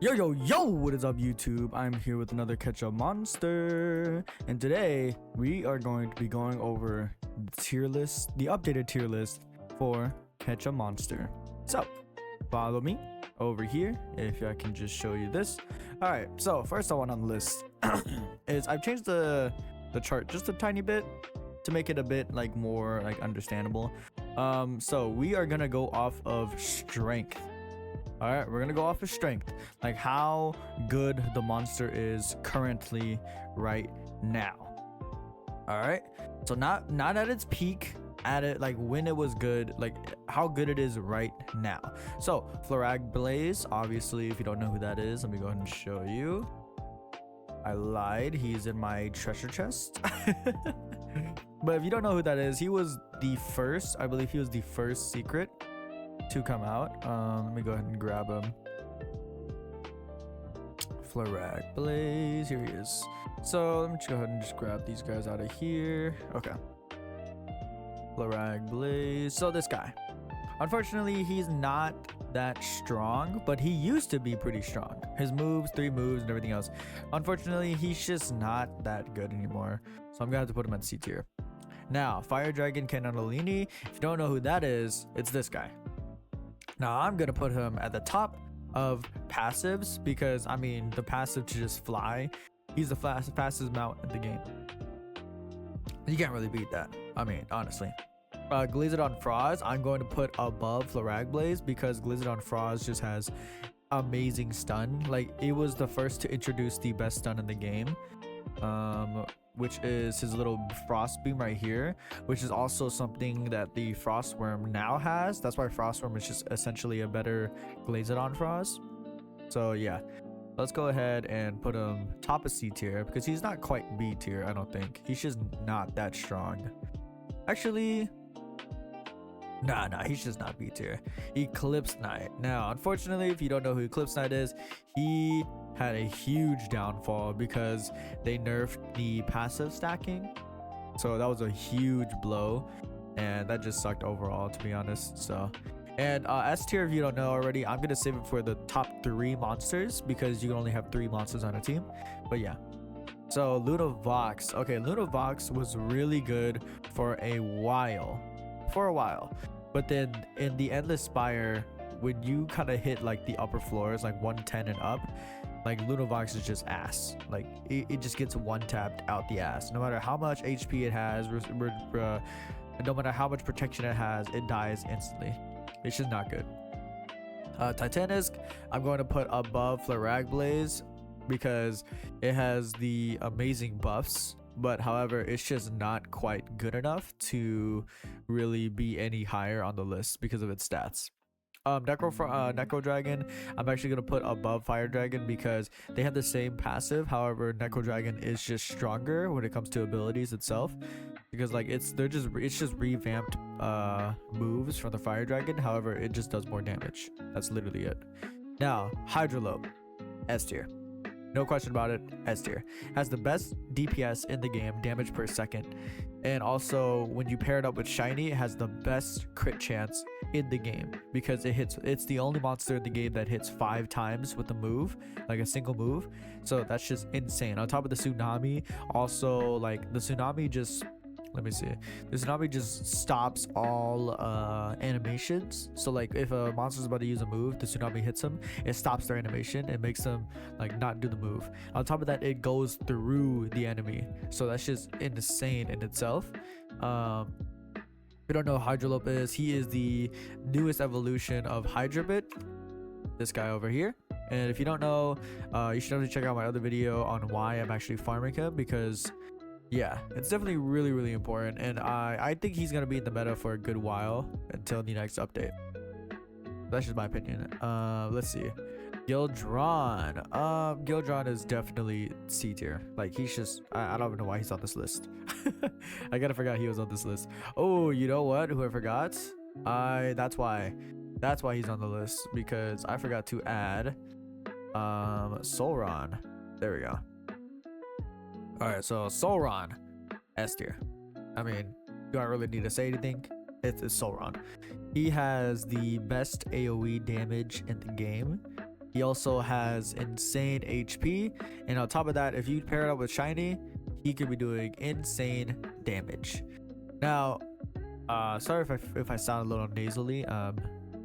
Yo, what is up YouTube? I'm here with another catch-up monster, and today we are going to be going over the tier list, the updated tier list for catch-up monster. So follow me over here if I can just show you this. All right, so first one on the list is I've changed the chart just a tiny bit to make it a bit like more like understandable. So we are gonna go off of strength. All right, we're gonna go off of strength, like how good the monster is currently right now. All right, so not at its peak, at it like when it was good, like how good it is right now. So Flarag Blaze, obviously, if you don't know who that is, let me go ahead and show you. I lied, he's in my treasure chest. But if you don't know who that is, he was the first, I believe he was the first secret to come out. Let me go ahead and grab him. Flarag Blaze, here he is. So let me just go ahead and just grab these guys out of here. Okay, Flarag Blaze. So this guy, unfortunately, he's not that strong, but he used to be pretty strong. His moves, 3 moves and everything else. Unfortunately, he's just not that good anymore, so I'm gonna have to put him at C tier. Now, Fire Dragon Cannonolini, if you don't know who that is, it's this guy. Now I'm gonna put him at the top of passives because I mean the passive to just fly, he's the fastest mount in the game. You can't really beat that, I mean, honestly. Glazodon Froz, I'm going to put above Flarag Blaze because Glazodon Froz just has amazing stun. Like, it was the first to introduce the best stun in the game, which is his little frost beam right here, which is also something that the Frostworm now has. That's why Frostworm is just essentially a better Glazodon Frost. So yeah, let's go ahead and put him top of C tier because he's not quite B tier, I don't think. He's just not that strong. Actually, nah, he's just not B tier. Eclipse Knight. Now, unfortunately, if you don't know who Eclipse Knight is, he had a huge downfall because they nerfed the passive stacking. So that was a huge blow, and that just sucked overall, to be honest. So, and S tier, if you don't know already, I'm gonna save it for the top 3 monsters because you can only have 3 monsters on a team. But yeah. So Lunavox. Okay, Lunavox was really good for a while. But then in the Endless Spire, when you kind of hit like the upper floors, like 110 and up, like Lunavox is just ass. Like it just gets one tapped out the ass. No matter how much HP it has, no matter how much protection it has, it dies instantly. It's just not good. Titanisk, I'm going to put above Flarag Blaze because it has the amazing buffs, but however, it's just not quite good enough to really be any higher on the list because of its stats. Necro Dragon, I'm actually gonna put above Fire Dragon because they have the same passive. However, Necro Dragon is just stronger when it comes to abilities itself, because like it's just revamped moves from the Fire Dragon. However, it just does more damage. That's literally it. Now, Hydrolope, S tier. No question about it, S tier. Has the best DPS in the game, damage per second. And also, when you pair it up with Shiny, it has the best crit chance in the game because it's the only monster in the game that hits 5 times with a move, like a single move. So that's just insane. On top of the Tsunami, also like the Tsunami just, let me see, the Tsunami just stops all animations. So like if a monster's about to use a move, the Tsunami hits them, it stops their animation and makes them like not do the move. On top of that, it goes through the enemy, so that's just insane in itself. If you don't know who Hydrolope is, he is the newest evolution of Hydrabit, this guy over here. And if you don't know, you should definitely check out my other video on why I'm actually farming him, because yeah, it's definitely really important, and I think he's gonna be in the meta for a good while until the next update. That's just my opinion. Let's see. Gildron. Gildron is definitely C tier. Like he's just, I don't even know why he's on this list. I gotta forgot he was on this list. Oh, you know what? Who I forgot? That's why he's on the list, because I forgot to add Solron. There we go. All right, so Solron, S tier. I mean, do I really need to say anything? It's Solron. He has the best AoE damage in the game. He also has insane HP, and on top of that, if you pair it up with shiny, he could be doing insane damage. Now, sorry if I sound a little nasally.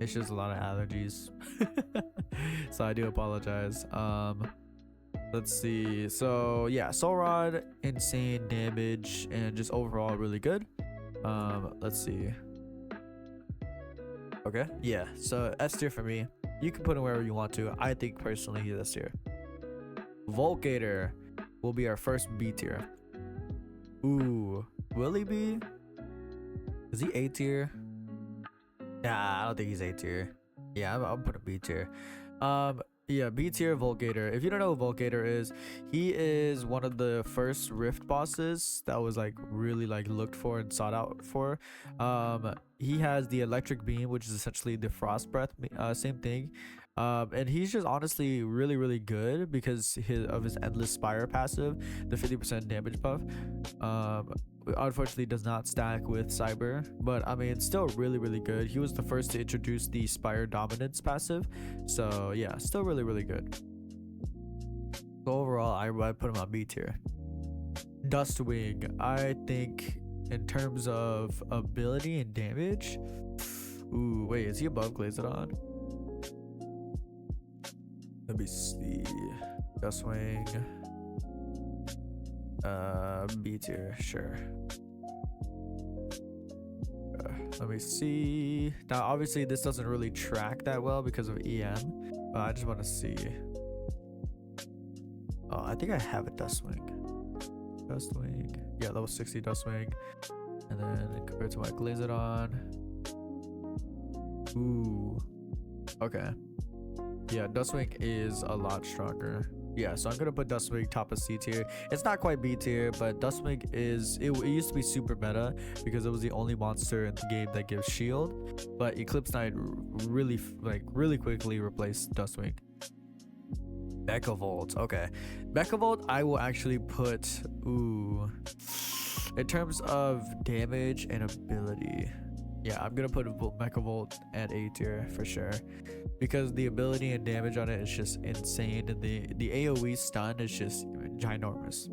It's just a lot of allergies, so I do apologize. Let's see. So yeah, Soul Rod, insane damage, and just overall really good. Let's see. Okay, yeah. So S tier for me. You can put him wherever you want to. I think personally he's S tier. Volcator will be our first B tier. Ooh, will he be? Is he A tier? Nah, I don't think he's A tier. Yeah, I'll put a B tier. Yeah, B tier Volcator. If you don't know who Volcator is, he is one of the first Rift bosses that was like really like looked for and sought out for. He has the electric beam, which is essentially the frost breath, same thing. And he's just honestly really good because of his endless spire passive, the 50% damage buff. Unfortunately does not stack with Cyber, but I mean still really good. He was the first to introduce the Spire Dominance passive, so yeah, still really good. So overall, I put him on B tier. Dustwing, I think in terms of ability and damage, ooh, wait, is he above Glazodon? Let me see. Dustwing, B tier, sure. Let me see. Now obviously this doesn't really track that well because of EM, but I just want to see. Oh, I think I have a Dustwing. Yeah, level 60 Dustwing, and then compared to my Glazodon, ooh, okay, yeah, Dustwing is a lot stronger. Yeah, so I'm gonna put Dustwing top of C tier. It's not quite B tier, but Dustwing is it used to be super meta because it was the only monster in the game that gives shield, but Eclipse Knight really quickly replaced Dustwing. Mechavolt, okay. Mechavolt I will actually put, ooh, in terms of damage and ability, yeah, I'm gonna put Mechavolt at A tier for sure, because the ability and damage on it is just insane, and the AoE stun is just ginormous.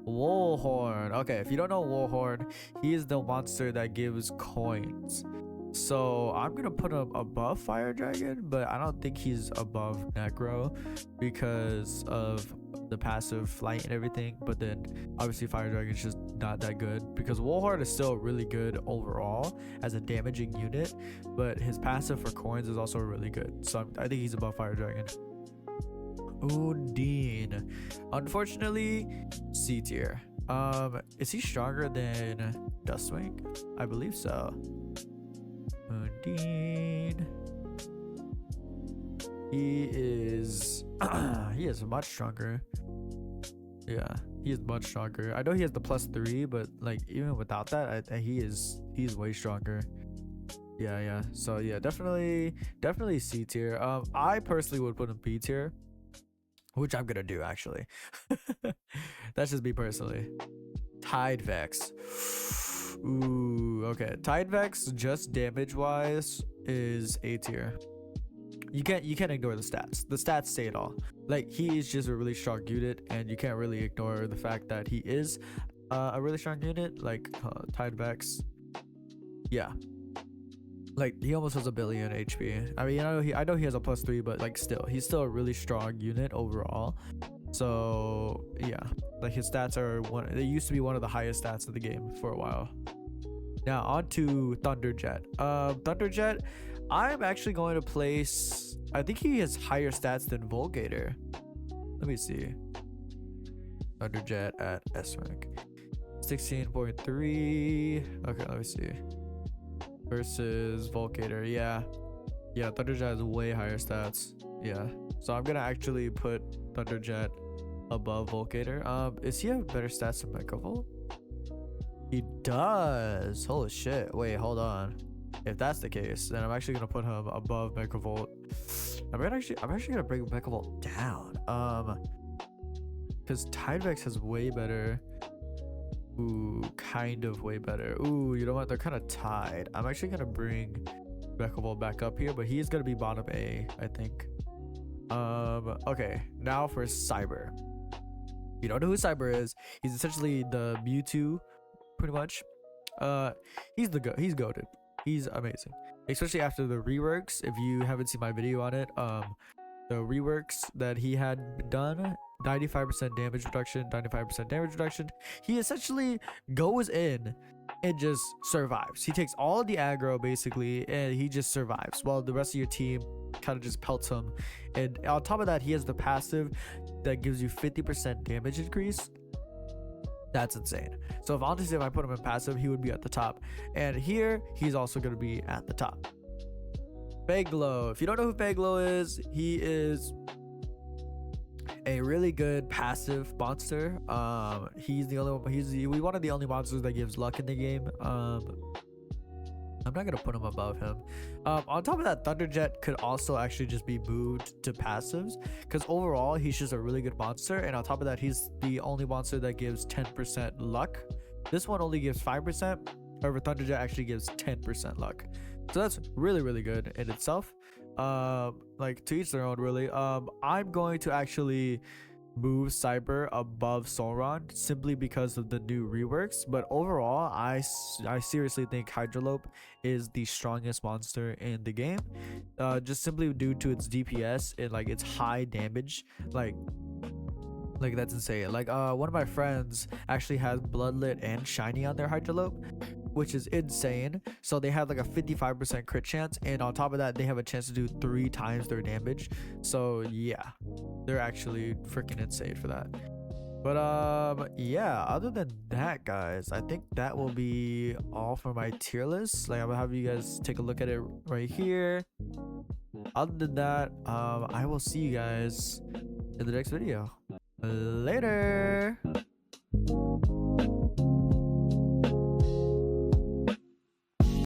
Warhorn, okay, if you don't know Warhorn, he is the monster that gives coins. So I'm gonna put him above Fire Dragon, but I don't think he's above Necro because of the passive flight and everything. But then obviously Fire Dragon is just not that good because Warhorn is still really good overall as a damaging unit, but his passive for coins is also really good. So I think he's above Fire Dragon. Undine, unfortunately C tier. Is he stronger than Dustwing? I believe so. Undine, he is much stronger. Yeah, he is much stronger. I know he has the +3, but like even without that, he's way stronger. Yeah, so yeah, definitely C tier. I personally would put him B tier, which I'm gonna do actually. That's just me personally. Tide Vex. Ooh, okay. Tide Vex, just damage wise, is A tier. You can't ignore the stats. The stats say it all. Like, he is just a really strong unit, and you can't really ignore the fact that he is a really strong unit. Like Tide Vex, yeah. Like, he almost has 1 billion HP. I mean, I know he has a +3, but like still, he's still a really strong unit overall. So yeah, like his stats are they used to be one of the highest stats of the game for a while. Now on to Thunderjet. Thunderjet, I'm actually going to place, I think he has higher stats than Volgator. Let me see. Thunderjet at S rank, 16.3. okay, let me see. Versus Volgator, yeah, Thunderjet has way higher stats. Yeah, so I'm gonna actually put Thunderjet above Volgator. Is he have better stats than Mechavolt? He does. Holy shit. Wait, hold on. If that's the case, then I'm actually gonna put him above Mechavolt. I'm actually gonna bring Mechavolt down. Because Tide Vex has way better. Ooh, kind of way better. Ooh, you know what? They're kind of tied. I'm actually gonna bring Mechavolt back up here, but he's gonna be bottom A, I think. Okay, now for Cyber. You don't know who Cyber is. He's essentially the Mewtwo, pretty much. He's he's goated. He's amazing, especially after the reworks. If you haven't seen my video on it, the reworks that he had done, 95% damage reduction, 95% damage reduction. He essentially goes in and just survives. He takes all of the aggro basically, and he just survives while the rest of your team kind of just pelts him. And on top of that, he has the passive that gives you 50% damage increase. That's insane. So if honestly, if I put him in passive, he would be at the top. And here, he's also going to be at the top. Baglow. If you don't know who Baglow is, he is a really good passive monster. He's the only one. He's one of the only monsters that gives luck in the game. I'm not gonna put him above him. On top of that, Thunderjet could also actually just be moved to passives, because overall he's just a really good monster. And on top of that, he's the only monster that gives 10% luck. This one only gives 5%. However, Thunderjet actually gives 10% luck. So that's really, really good in itself. Like, to each their own, really. I'm going to actually move Cyber above Solron simply because of the new reworks, but overall I seriously think Hydrolope is the strongest monster in the game, just simply due to its DPS and like its high damage. Like that's insane. Like one of my friends actually has Bloodlit and Shiny on their Hydrolope, which is insane. So they have like a 55% crit chance, and on top of that, they have a chance to do 3 times their damage. So yeah, they're actually freaking insane for that. But yeah, other than that, guys, I think that will be all for my tier list. Like, I'm gonna have you guys take a look at it right here. Other than that, I will see you guys in the next video. Later.